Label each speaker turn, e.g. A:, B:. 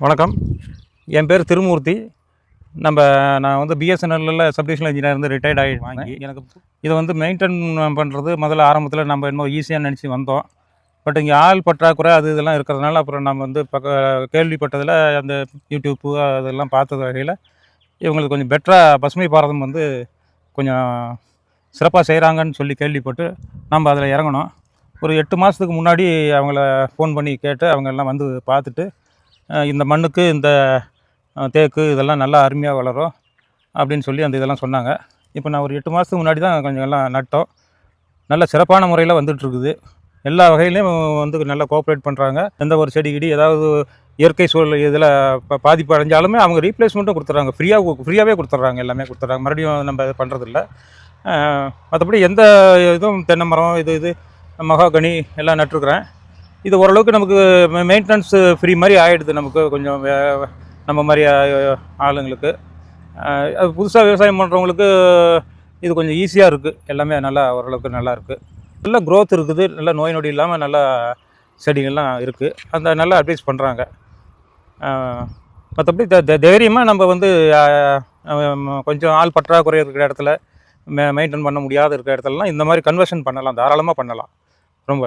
A: வணக்கம். என் பேர் திருமூர்த்தி. நான் வந்து பிஎஸ்என்எல்லில் சப்டிவிஷனல் இன்ஜினியர் இருந்து ரிட்டையர்ட் ஆகி வாங்கி எனக்கு இதை வந்து மெயின்டைன் பண்ணுறது முதல்ல ஆரம்பத்தில் நம்ம என்னமோ ஈஸியாக நினச்சி வந்தோம். பட் இங்கே ஆள் பற்றாக்குறை இதெல்லாம் இருக்கிறதுனால அப்புறம் நம்ம வந்து கேள்விப்பட்டதில் அந்த யூடியூப்பு அதெல்லாம் பார்த்த வகையில் இவங்களுக்கு கொஞ்சம் பெட்டராக பசுமை பாரதம் வந்து கொஞ்சம் சிறப்பாக செய்கிறாங்கன்னு சொல்லி கேள்விப்பட்டு நம்ம அதில் இறங்கணும். ஒரு 8 மாதத்துக்கு முன்னாடி அவங்கள ஃபோன் பண்ணி கேட்டு அவங்க எல்லாம் வந்து பார்த்துட்டு இந்த மண்ணுக்கு இந்த தேக்கு இதெல்லாம் நல்லா அருமையாக வளரும் அப்படின்னு சொல்லி அந்த இதெல்லாம் சொன்னாங்க. இப்போ நான் ஒரு 8 மாதத்துக்கு முன்னாடி தான் கொஞ்சம் எல்லாம் நட்டோம். நல்ல சிறப்பான முறையில் வந்துட்டுருக்குது. எல்லா வகையிலையும் வந்து நல்லா கோஆப்ரேட் பண்ணுறாங்க. எந்த ஒரு செடி கிடி ஏதாவது இயற்கை சூழல் இதில் பாதிப்பு அடைஞ்சாலுமே அவங்க ரீப்ளேஸ்மெண்ட்டும் கொடுத்துட்றாங்க. ஃப்ரீயாகவே கொடுத்துட்றாங்க. எல்லாமே கொடுத்துட்றாங்க. மறுபடியும் நம்ம பண்ணுறதில்ல. மற்றபடி எந்த இதுவும் தென்னை மரம் இது மகாகனி எல்லாம் நட்டுருக்குறேன். இது ஓரளவுக்கு நமக்கு மெயின்டெனன்ஸ் ஃப்ரீ மாதிரி ஆகிடுது. நமக்கு கொஞ்சம் நம்ம மாதிரி ஆளுங்களுக்கு அது புதுசாக விவசாயம் பண்ணுறவங்களுக்கு இது கொஞ்சம் ஈஸியாக இருக்குது. எல்லாமே நல்லா ஓரளவுக்கு நல்லா இருக்குது. நல்ல க்ரோத் இருக்குது. நல்ல நோய் நொடி இல்லாமல் நல்லா செடிகள்லாம் இருக்குது. அந்த நல்லா அட்வைஸ் பண்ணுறாங்க. மற்றபடி தைரியமாக நம்ம வந்து கொஞ்சம் ஆள் பற்றாக்குறை இருக்கிற இடத்துல மெயின்டைன் பண்ண முடியாத இருக்கிற இடத்துலலாம் இந்த மாதிரி கன்வர்ஷன் பண்ணலாம். தாராளமாக பண்ணலாம். ரொம்ப